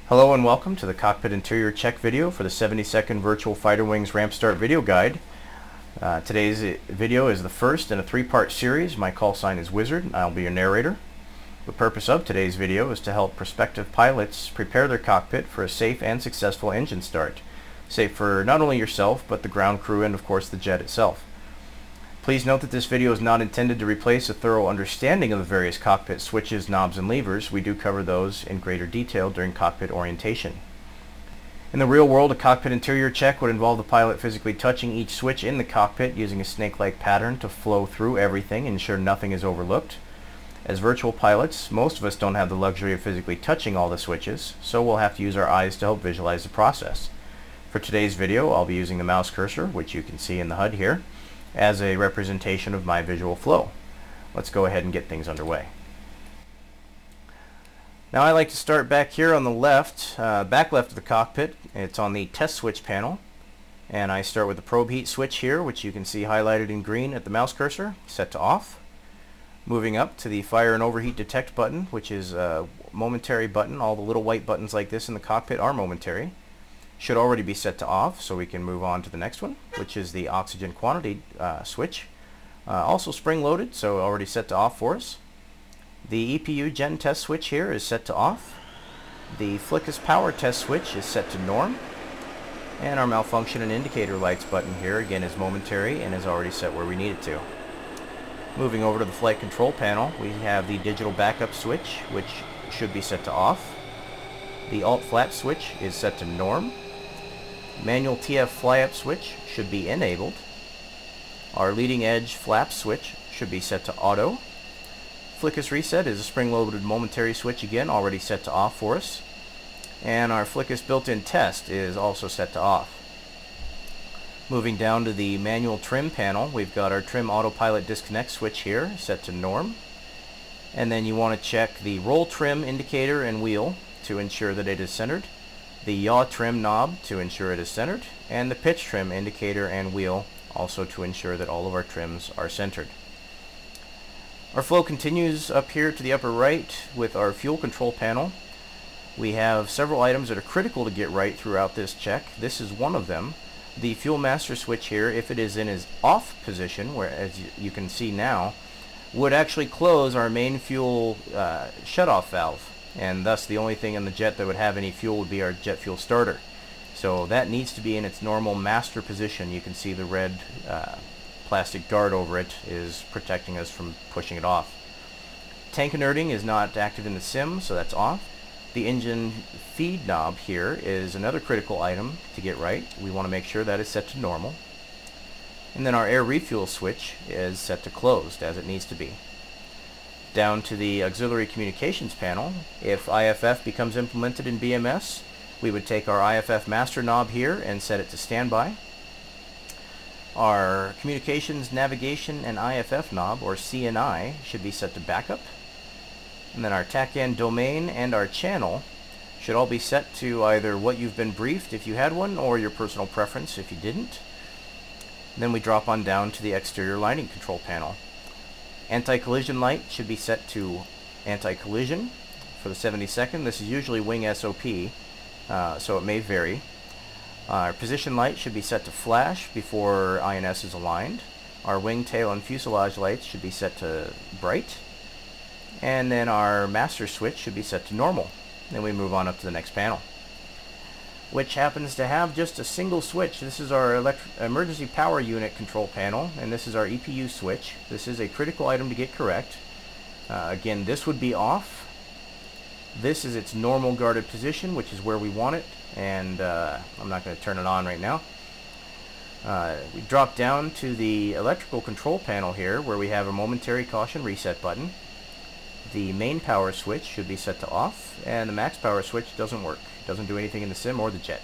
Hello and welcome to the Cockpit Interior Check video for the 70-second Virtual Fighter Wings Ramp Start video guide. Today's video is the first in a three-part series. My call sign is Wizard. I'll be your narrator. The purpose of today's video is to help prospective pilots prepare their cockpit for a safe and successful engine start. Safe for not only yourself, but the ground crew and of course the jet itself. Please note that this video is not intended to replace a thorough understanding of the various cockpit switches, knobs, and levers. We do cover those in greater detail during cockpit orientation. In the real world, a cockpit interior check would involve the pilot physically touching each switch in the cockpit using a snake-like pattern to flow through everything and ensure nothing is overlooked. As virtual pilots, most of us don't have the luxury of physically touching all the switches, so we'll have to use our eyes to help visualize the process. For today's video, I'll be using the mouse cursor, which you can see in the HUD here, as a representation of my visual flow. Let's go ahead and get things underway. Now I like to start back here on the left, back left of the cockpit. It's on the test switch panel, and I start with the probe heat switch here, which you can see highlighted in green at the mouse cursor, set to off. Moving up to the fire and overheat detect button, which is a momentary button. All the little white buttons like this in the cockpit are momentary. Should already be set to off, so we can move on to the next one, which is the oxygen quantity switch. Also spring-loaded, so already set to off for us. The EPU gen test switch here is set to off. The Flickus power test switch is set to norm. And our malfunction and indicator lights button here again is momentary and is already set where we need it to. Moving over to the flight control panel, we have the digital backup switch, which should be set to off. The alt flap switch is set to norm. Manual TF fly-up switch should be enabled. Our leading edge flap switch should be set to auto. Flickus reset is a spring-loaded momentary switch again, already set to off for us. And our Flickus built-in test is also set to off. Moving down to the manual trim panel, we've got our trim autopilot disconnect switch here, set to norm. And then you want to check the roll trim indicator and wheel to ensure that it is centered, the yaw trim knob to ensure it is centered, and the pitch trim indicator and wheel also to ensure that all of our trims are centered. Our flow continues up here to the upper right with our fuel control panel. We have several items that are critical to get right throughout this check. This is one of them. The fuel master switch here, if it is in its off position, where as you can see now, would actually close our main fuel shutoff valve, and thus the only thing in the jet that would have any fuel would be our jet fuel starter. So that needs to be in its normal master position. You can see the red plastic guard over it is protecting us from pushing it off. Tank inerting is not active in the sim, so that's off. The engine feed knob here is another critical item to get right. We want to make sure that is set to normal. And then our air refuel switch is set to closed as it needs to be. Down to the auxiliary communications panel, if IFF becomes implemented in BMS, we would take our IFF master knob here and set it to standby. Our communications, navigation, and IFF knob, or CNI, should be set to backup. And then our TACAN domain and our channel should all be set to either what you've been briefed if you had one, or your personal preference if you didn't. Then we drop on down to the exterior lighting control panel. Anti-collision light should be set to anti-collision for the 70-second. This is usually wing SOP, so it may vary. Our position light should be set to flash before INS is aligned. Our wing, tail, and fuselage lights should be set to bright. And then our master switch should be set to normal. Then we move on up to the next panel, which happens to have just a single switch. This is our emergency power unit control panel, and this is our EPU switch. This is a critical item to get correct. Again, this would be off. This is its normal guarded position, which is where we want it, and I'm not going to turn it on right now. We drop down to the electrical control panel here, where we have a momentary caution reset button. The main power switch should be set to off, and the max power switch doesn't work. It doesn't do anything in the sim or the jet.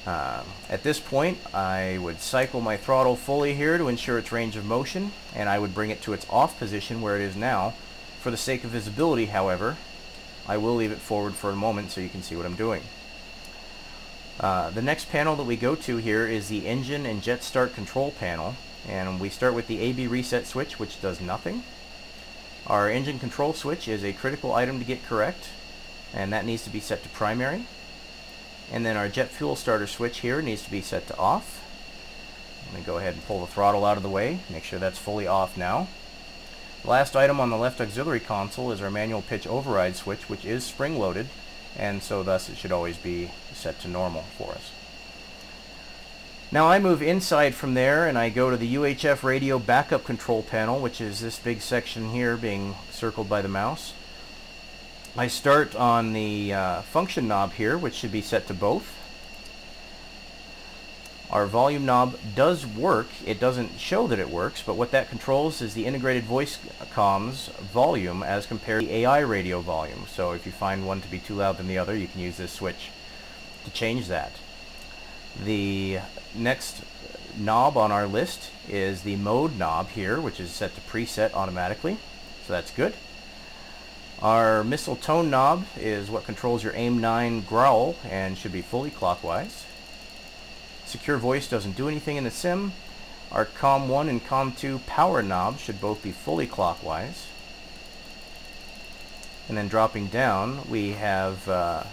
At this point, I would cycle my throttle fully here to ensure its range of motion, and I would bring it to its off position where it is now. For the sake of visibility, however, I will leave it forward for a moment so you can see what I'm doing. The next panel that we go to here is the engine and jet start control panel, and we start with the AB reset switch, which does nothing. Our engine control switch is a critical item to get correct. and that needs to be set to primary. And then our jet fuel starter switch here needs to be set to off. I'm going to go ahead and pull the throttle out of the way, make sure that's fully off now. The last item on the left auxiliary console is our manual pitch override switch, which is spring-loaded, and so thus it should always be set to normal for us. Now I move inside from there and I go to the UHF radio backup control panel, which is this big section here being circled by the mouse. I start on the function knob here, which should be set to both. Our volume knob does work. It doesn't show that it works, but what that controls is the integrated voice comms volume as compared to the AI radio volume. So if you find one to be too loud than the other, you can use this switch to change that. The next knob on our list is the mode knob here, which is set to preset automatically, so that's good. Our missile tone knob is what controls your AIM-9 growl and should be fully clockwise. Secure voice doesn't do anything in the sim. Our COM1 and COM2 power knobs should both be fully clockwise. And then dropping down, we have the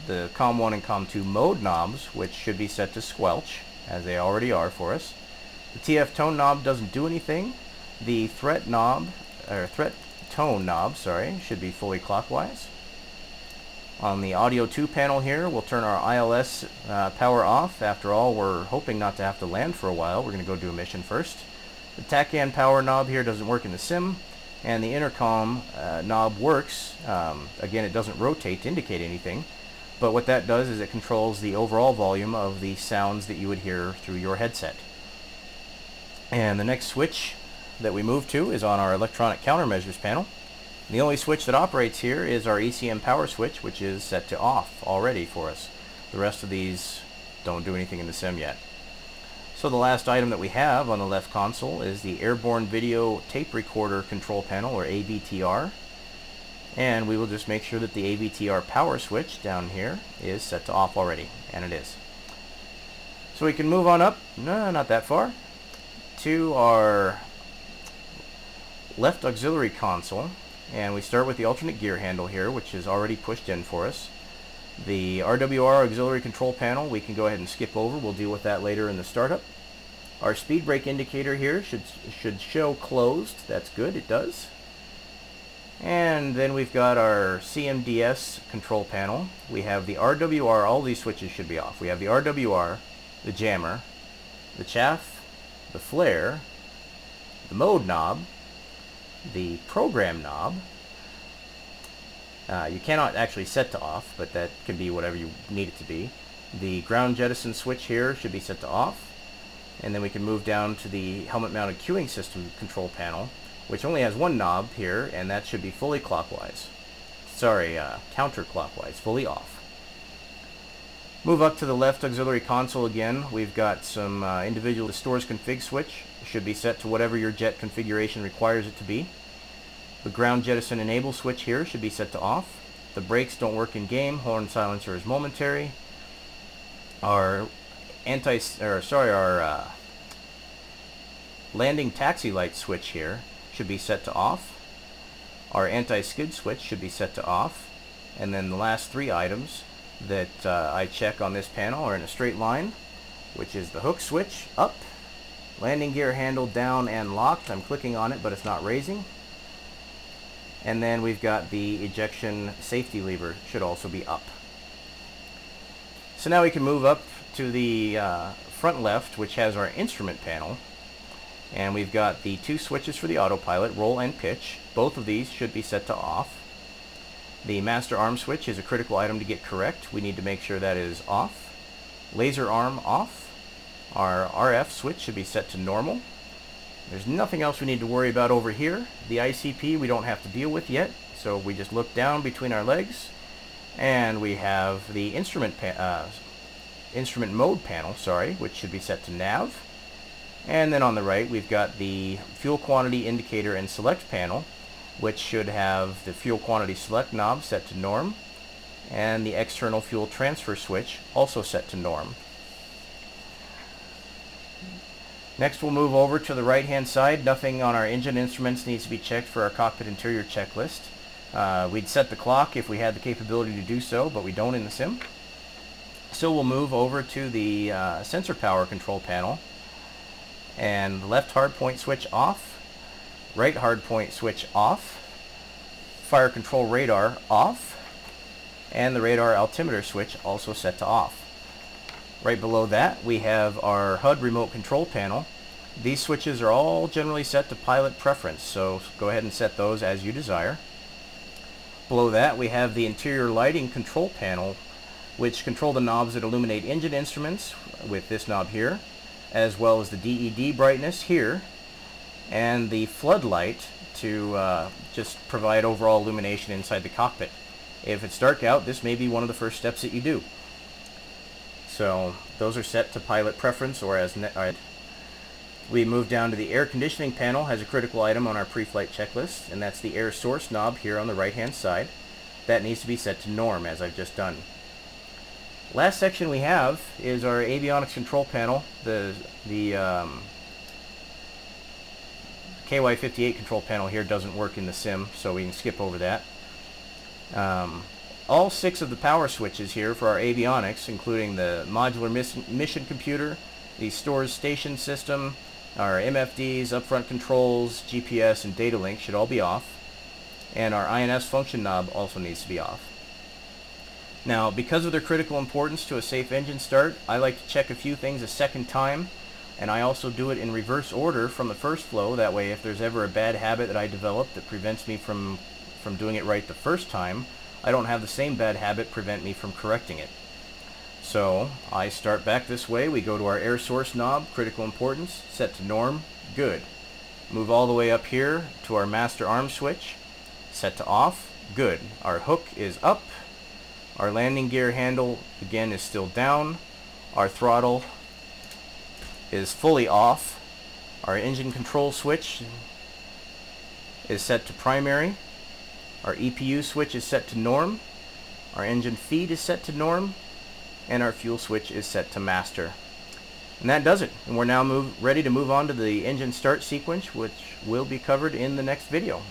COM1 and COM2 mode knobs, which should be set to squelch, as they already are for us. The TF tone knob doesn't do anything. The threat tone knob, should be fully clockwise. On the audio 2 panel here, we'll turn our ILS power off. After all, we're hoping not to have to land for a while. We're going to go do a mission first. The TACAN power knob here doesn't work in the sim, and the intercom knob works. Again, it doesn't rotate to indicate anything, but what that does is it controls the overall volume of the sounds that you would hear through your headset. And the next switch that we move to is on our electronic countermeasures panel. The only switch that operates here is our ECM power switch, which is set to off already for us. The rest of these don't do anything in the sim yet. So the last item that we have on the left console is the Airborne Video Tape Recorder Control Panel, or AVTR. And we will just make sure that the AVTR power switch down here is set to off already, and it is. So we can move on up, no, not that far, to our left auxiliary console. And we start with the alternate gear handle here, which is already pushed in for us. The RWR auxiliary control panel we can go ahead and skip over. We'll deal with that later in the startup. Our speed brake indicator here should show closed. That's good, it does. And then we've got our CMDS control panel. We have the RWR, all these switches should be off. We have the RWR, the jammer, the chaff, the flare, the mode knob, the program knob. You cannot actually set to off, but that can be whatever you need it to be. The ground jettison switch here should be set to off. And then we can move down to the helmet mounted cueing system control panel, which only has one knob here, and that should be fully clockwise. Sorry, counterclockwise, fully off. Move up to the left auxiliary console again. We've got some individual stores config switch. Should be set to whatever your jet configuration requires it to be. The ground jettison enable switch here should be set to off. The brakes don't work in game. Horn silencer is momentary. Our landing taxi light switch here should be set to off. Our anti-skid switch should be set to off. And then the last three items that I check on this panel are in a straight line, which is the hook switch up, landing gear handle down and locked. I'm clicking on it, but it's not raising. And then we've got the ejection safety lever, should also be up. So now we can move up to the front left, which has our instrument panel. And we've got the two switches for the autopilot, roll and pitch. Both of these should be set to off. The master arm switch is a critical item to get correct. We need to make sure that is off. Laser arm off. Our RF switch should be set to normal. There's nothing else we need to worry about over here. The ICP we don't have to deal with yet, so we just look down between our legs, and we have the instrument mode panel, which should be set to nav. And then on the right we've got the fuel quantity indicator and select panel, which should have the fuel quantity select knob set to norm, and the external fuel transfer switch also set to norm. Next we'll move over to the right hand side. Nothing on our engine instruments needs to be checked for our cockpit interior checklist. We'd set the clock if we had the capability to do so, but we don't in the sim. So we'll move over to the sensor power control panel, and left hardpoint switch off, right hardpoint switch off, fire control radar off, and the radar altimeter switch also set to off. Right below that we have our HUD remote control panel. These switches are all generally set to pilot preference, so go ahead and set those as you desire. Below that we have the interior lighting control panel, which control the knobs that illuminate engine instruments with this knob here, as well as the DED brightness here, and the floodlight to just provide overall illumination inside the cockpit. If it's dark out, this may be one of the first steps that you do. So those are set to pilot preference, or as we move down to the air conditioning panel. Has a critical item on our pre-flight checklist, and that's the air source knob here on the right hand side. That needs to be set to norm, as I've just done. Last section we have is our avionics control panel. The KY58 control panel here doesn't work in the sim, so we can skip over that. All 6 of the power switches here for our avionics, including the modular mission computer, the stores station system, our MFDs, upfront controls, GPS, and data link should all be off. And our INS function knob also needs to be off. Now, because of their critical importance to a safe engine start, I like to check a few things a second time, and I also do it in reverse order from the first flow. That way, if there's ever a bad habit that I develop that prevents me from doing it right the first time, I don't have the same bad habit prevent me from correcting it. So I start back this way. We go to our air source knob, critical importance, set to norm, good. Move all the way up here to our master arm switch, set to off, good. Our hook is up. Our landing gear handle again is still down. Our throttle is fully off. Our engine control switch is set to primary. Our EPU switch is set to norm. Our engine feed is set to norm. And our fuel switch is set to master. And that does it. And we're now ready to move on to the engine start sequence, which will be covered in the next video.